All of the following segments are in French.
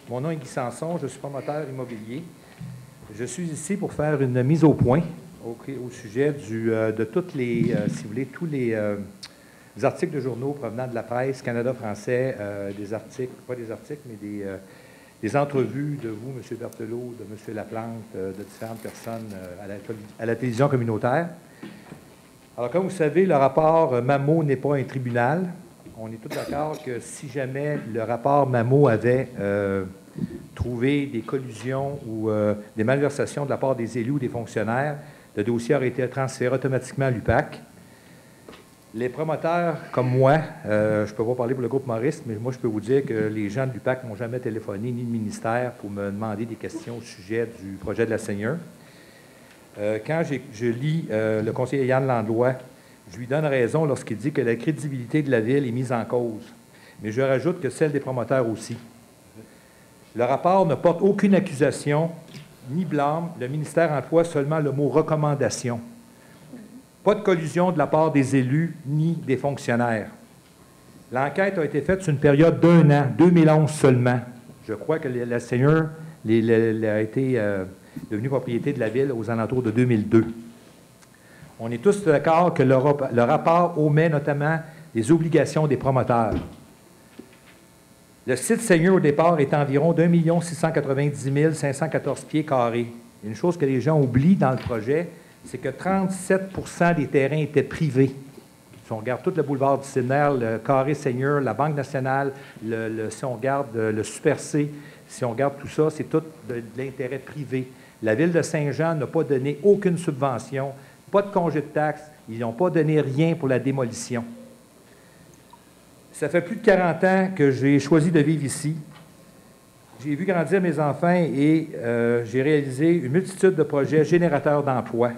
Mon nom est Guy Sanson, je suis promoteur immobilier. Je suis ici pour faire une mise au point au sujet de toutes les, si vous voulez, tous les articles de journaux provenant de la presse Canada-Français, des articles, pas des articles, mais des entrevues de vous, M. Berthelot, de M. Laplante, de différentes personnes à la télévision communautaire. Alors, comme vous savez, le rapport Mammot n'est pas un tribunal. On est tous d'accord que si jamais le rapport Mammot avait trouvé des collusions ou des malversations de la part des élus ou des fonctionnaires, le dossier aurait été transféré automatiquement à l'UPAC. Les promoteurs, comme moi, je ne peux pas parler pour le groupe Maurice, mais moi, je peux vous dire que les gens de l'UPAC n'ont jamais téléphoné, ni le ministère, pour me demander des questions au sujet du projet de la Seigneur. Quand je lis le conseiller Yann Landlois, je lui donne raison lorsqu'il dit que la crédibilité de la Ville est mise en cause. Mais je rajoute que celle des promoteurs aussi. Le rapport ne porte aucune accusation ni blâme. Le ministère emploie seulement le mot « recommandation ». Pas de collusion de la part des élus ni des fonctionnaires. L'enquête a été faite sur une période d'1 an, 2011 seulement. Je crois que la Seigneur a été devenue propriété de la Ville aux alentours de 2002. On est tous d'accord que le rapport omet notamment les obligations des promoteurs. Le site Seigneur, au départ, est environ d'1 690 514 pieds carrés. Une chose que les gens oublient dans le projet, c'est que 37 % des terrains étaient privés. Si on regarde tout le boulevard du Séminaire, le carré Seigneur, la Banque nationale, si on regarde le Super C, si on regarde tout ça, c'est tout de l'intérêt privé. La Ville de Saint-Jean n'a pas donné aucune subvention, pas de congé de taxes, ils n'ont pas donné rien pour la démolition. Ça fait plus de 40 ans que j'ai choisi de vivre ici. J'ai vu grandir mes enfants et j'ai réalisé une multitude de projets générateurs d'emplois.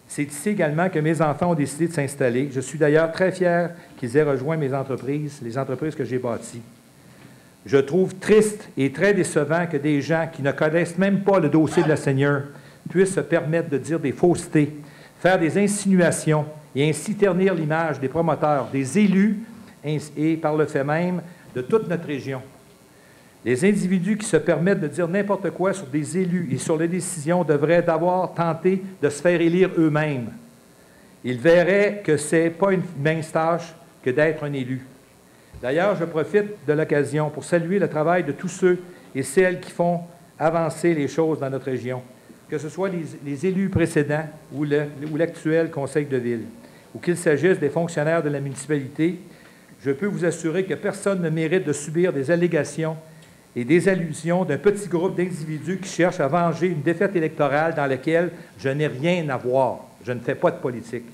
C'est ici également que mes enfants ont décidé de s'installer. Je suis d'ailleurs très fier qu'ils aient rejoint mes entreprises, les entreprises que j'ai bâties. Je trouve triste et très décevant que des gens qui ne connaissent même pas le dossier de la Seigneur puissent se permettre de dire des faussetés, faire des insinuations et ainsi ternir l'image des promoteurs, des élus et par le fait même de toute notre région. Les individus qui se permettent de dire n'importe quoi sur des élus et sur les décisions devraient d'abord tenter de se faire élire eux-mêmes. Ils verraient que ce n'est pas une mince tâche que d'être un élu. D'ailleurs, je profite de l'occasion pour saluer le travail de tous ceux et celles qui font avancer les choses dans notre région, que ce soit les élus précédents ou l'actuel conseil de ville, ou qu'il s'agisse des fonctionnaires de la municipalité. Je peux vous assurer que personne ne mérite de subir des allégations et des allusions d'un petit groupe d'individus qui cherchent à venger une défaite électorale dans laquelle je n'ai rien à voir. Je ne fais pas de politique.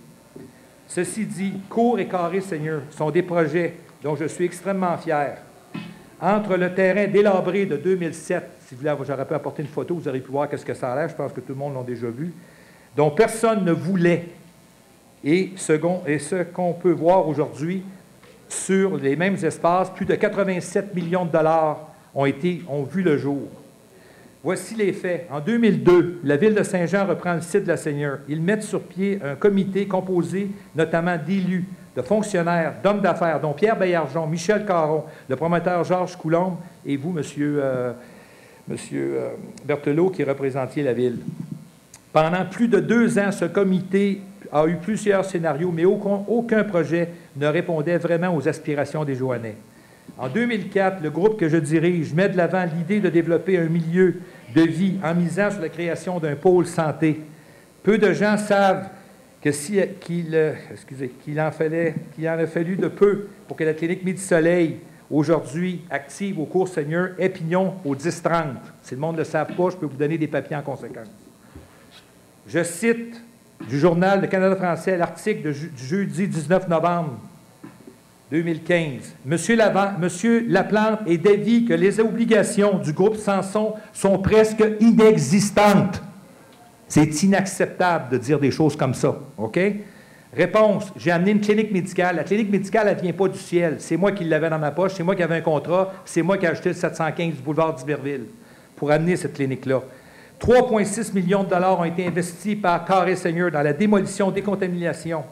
Ceci dit, Cours et Carré Seigneur sont des projets dont je suis extrêmement fier. Entre le terrain délabré de 2007, si vous voulez, j'aurais pu apporter une photo, vous aurez pu voir qu'est-ce que ça a l'air, je pense que tout le monde l'a déjà vu, dont personne ne voulait, et ce qu'on peut voir aujourd'hui, sur les mêmes espaces, plus de 87 millions de dollars ont vu le jour. Voici les faits. En 2002, la Ville de Saint-Jean reprend le site de la Seigneur. Ils mettent sur pied un comité composé notamment d'élus, de fonctionnaires, d'hommes d'affaires, dont Pierre Baillargeon, Michel Caron, le promoteur Georges Coulombe et vous, Monsieur Berthelot, qui représentiez la Ville. Pendant plus de 2 ans, ce comité a eu plusieurs scénarios, mais aucun projet ne répondait vraiment aux aspirations des Joannais. En 2004, le groupe que je dirige met de l'avant l'idée de développer un milieu de vie en misant sur la création d'un pôle santé. Peu de gens savent qu'il en a fallu de peu pour que la clinique Midi-Soleil, aujourd'hui active au Cours Seigneur, ait pignon au 10-30. Si le monde ne le savent pas, je peux vous donner des papiers en conséquence. Je cite du journal de Canada français l'article du jeudi 19 novembre 2015. Monsieur Laplante est d'avis que les obligations du groupe Sanson sont presque inexistantes. C'est inacceptable de dire des choses comme ça, OK? Réponse, j'ai amené une clinique médicale. La clinique médicale, elle ne vient pas du ciel. C'est moi qui l'avais dans ma poche, c'est moi qui avais un contrat, c'est moi qui ai acheté le 715 du boulevard d'Iberville pour amener cette clinique-là. 3,6 millions de dollars ont été investis par Carré Seigneur dans la démolition, décontamination.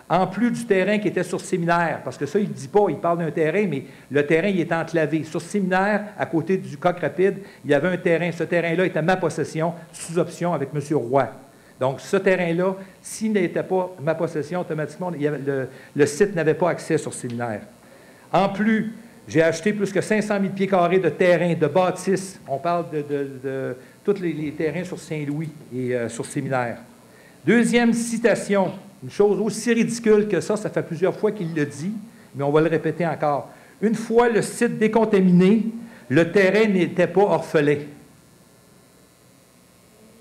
En plus du terrain qui était sur Séminaire, parce que ça, il ne dit pas, il parle d'un terrain, mais le terrain, il est enclavé. Sur Séminaire, à côté du Coq Rapide, il y avait un terrain. Ce terrain-là était à ma possession, sous option avec M. Roy. Donc, ce terrain-là, s'il n'était pas ma possession, automatiquement, le site n'avait pas accès sur Séminaire. En plus, j'ai acheté plus que 500 000 pieds carrés de terrain, de bâtisses. On parle de tous les terrains sur Saint-Louis et sur Séminaire. Deuxième citation, une chose aussi ridicule que ça fait plusieurs fois qu'il le dit, mais on va le répéter encore. Une fois le site décontaminé, le terrain n'était pas orphelin.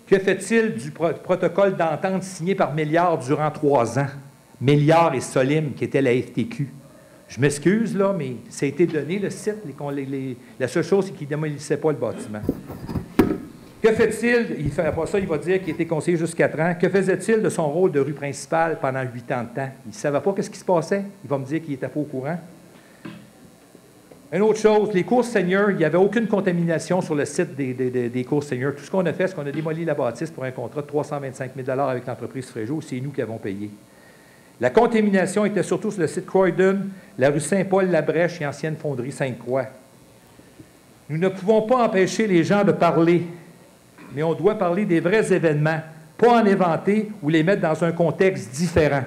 Que fait-il du protocole d'entente signé par Méliard durant 3 ans? Méliard et Solim, qui était la FTQ. Je m'excuse, là, mais ça a été donné, le site. La seule chose, c'est qu'il ne démolissait pas le bâtiment. Que fait-il? Après ça, il va dire qu'il était conseiller jusqu'à 4 ans. Que faisait-il de son rôle de rue principale pendant 8 ans de temps? Il ne savait pas ce qui se passait. Il va me dire qu'il n'était pas au courant. Une autre chose, les cours seigneurs, il n'y avait aucune contamination sur le site des cours seigneurs. Tout ce qu'on a fait, c'est qu'on a démoli la bâtisse pour un contrat de 325 000 avec l'entreprise Fréjot. C'est nous qui avons payé. La contamination était surtout sur le site Croydon, la rue Saint-Paul-Labrèche et ancienne fonderie Sainte-Croix. Nous ne pouvons pas empêcher les gens de parler, mais on doit parler des vrais événements, pas en inventer ou les mettre dans un contexte différent.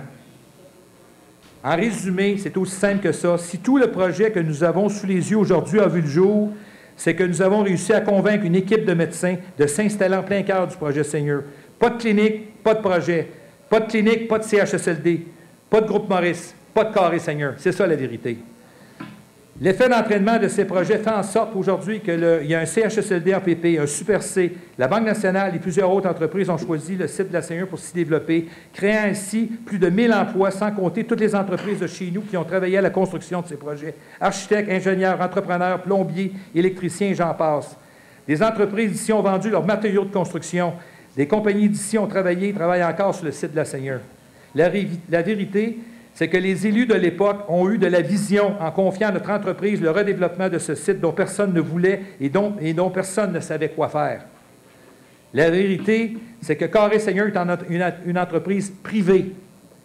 En résumé, c'est aussi simple que ça. Si tout le projet que nous avons sous les yeux aujourd'hui a vu le jour, c'est que nous avons réussi à convaincre une équipe de médecins de s'installer en plein cœur du projet Seigneur. Pas de clinique, pas de projet. Pas de clinique, pas de CHSLD. Pas de groupe Maurice, pas de carré Seigneur. C'est ça la vérité. L'effet d'entraînement de ces projets fait en sorte aujourd'hui qu'il y a un CHSLD en PP, un Super C, la Banque nationale et plusieurs autres entreprises ont choisi le site de la Seigneur pour s'y développer, créant ainsi plus de 1000 emplois, sans compter toutes les entreprises de chez nous qui ont travaillé à la construction de ces projets. Architectes, ingénieurs, entrepreneurs, plombiers, électriciens, j'en passe. Des entreprises d'ici ont vendu leurs matériaux de construction. Des compagnies d'ici ont travaillent encore sur le site de la Seigneur. La vérité, c'est que les élus de l'époque ont eu de la vision en confiant à notre entreprise le redéveloppement de ce site dont personne ne voulait et dont personne ne savait quoi faire. La vérité, c'est que Carré Seigneur est une entreprise privée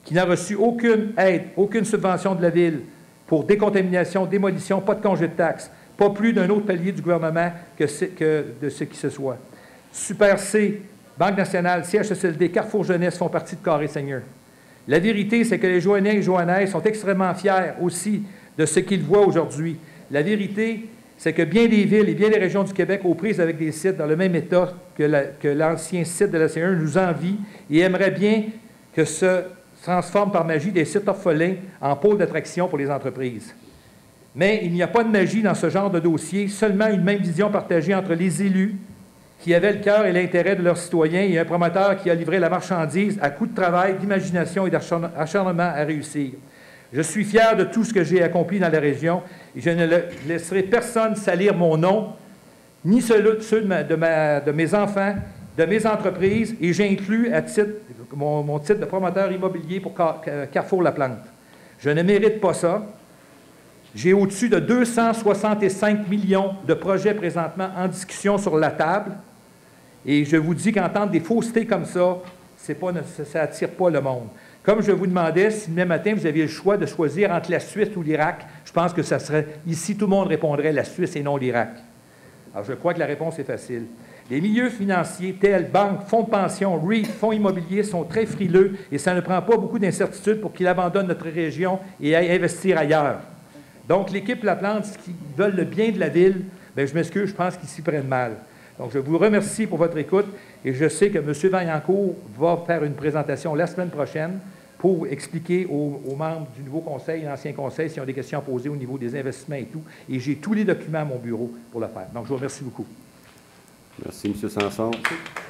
qui n'a reçu aucune aide, aucune subvention de la Ville pour décontamination, démolition, pas de congé de taxes, pas plus d'un autre palier du gouvernement que de ce qui se soit. Super C, Banque nationale, CHSLD, Carrefour Jeunesse font partie de Carré Seigneur. La vérité, c'est que les Joannais et Joannaises sont extrêmement fiers aussi de ce qu'ils voient aujourd'hui. La vérité, c'est que bien des villes et bien des régions du Québec aux prises avec des sites dans le même état que l'ancien site de la Seigneur nous envient et aimeraient bien que se transforment par magie des sites orphelins en pôle d'attraction pour les entreprises. Mais il n'y a pas de magie dans ce genre de dossier, seulement une même vision partagée entre les élus, qui avaient le cœur et l'intérêt de leurs citoyens, et un promoteur qui a livré la marchandise à coup de travail, d'imagination et d'acharnement à réussir. Je suis fier de tout ce que j'ai accompli dans la région et je ne laisserai personne salir mon nom, ni ceux de mes enfants, de mes entreprises, et j'inclus à titre, mon titre de promoteur immobilier pour Carrefour La Plante. Je ne mérite pas ça. J'ai au-dessus de 265 millions de projets présentement en discussion sur la table. Et je vous dis qu'entendre des faussetés comme ça, ça n'attire pas le monde. Comme je vous demandais, si demain matin, vous aviez le choix de choisir entre la Suisse ou l'Irak, je pense que ça serait, ici, tout le monde répondrait la Suisse et non l'Irak. Alors, je crois que la réponse est facile. Les milieux financiers, tels banques, fonds de pension, REIT, fonds immobiliers, sont très frileux et ça ne prend pas beaucoup d'incertitude pour qu'ils abandonnent notre région et aillent investir ailleurs. Donc, l'équipe La Plante, qui veulent le bien de la ville, bien, je m'excuse, je pense qu'ils s'y prennent mal. Donc, je vous remercie pour votre écoute et je sais que M. Vaillancourt va faire une présentation la semaine prochaine pour expliquer aux membres du nouveau conseil et l'ancien conseil s'ils ont des questions à poser au niveau des investissements et tout. Et j'ai tous les documents à mon bureau pour le faire. Donc, je vous remercie beaucoup. Merci, M. Sanson. Merci.